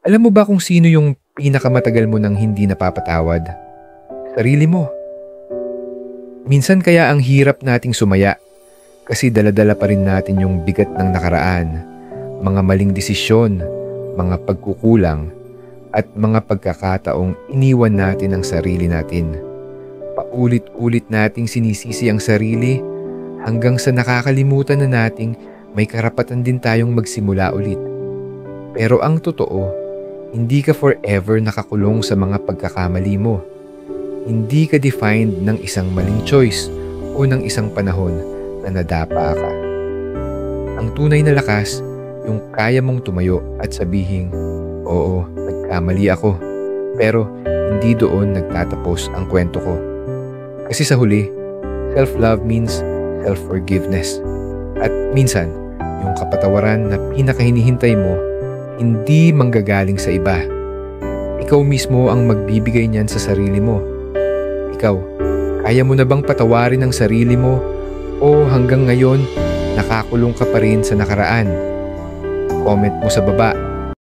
Alam mo ba kung sino yung pinakamatagal mo nang hindi napapatawad? Sarili mo. Minsan kaya ang hirap nating sumaya kasi dala-dala pa rin natin yung bigat ng nakaraan, mga maling desisyon, mga pagkukulang, at mga pagkakataong iniwan natin ang sarili natin. Paulit-ulit nating sinisisi ang sarili hanggang sa nakakalimutan na nating may karapatan din tayong magsimula ulit. Pero ang totoo, hindi ka forever nakakulong sa mga pagkakamali mo. Hindi ka defined ng isang maling choice o ng isang panahon na nadapa ka. Ang tunay na lakas, yung kaya mong tumayo at sabihing, oo, nagkamali ako. Pero hindi doon nagtatapos ang kwento ko. Kasi sa huli, self-love means self-forgiveness. At minsan, yung kapatawaran na pinakahinihintay mo, hindi manggagaling sa iba. Ikaw mismo ang magbibigay niyan sa sarili mo. Ikaw, kaya mo na bang patawarin ang sarili mo o hanggang ngayon nakakulong ka pa rin sa nakaraan? Comment mo sa baba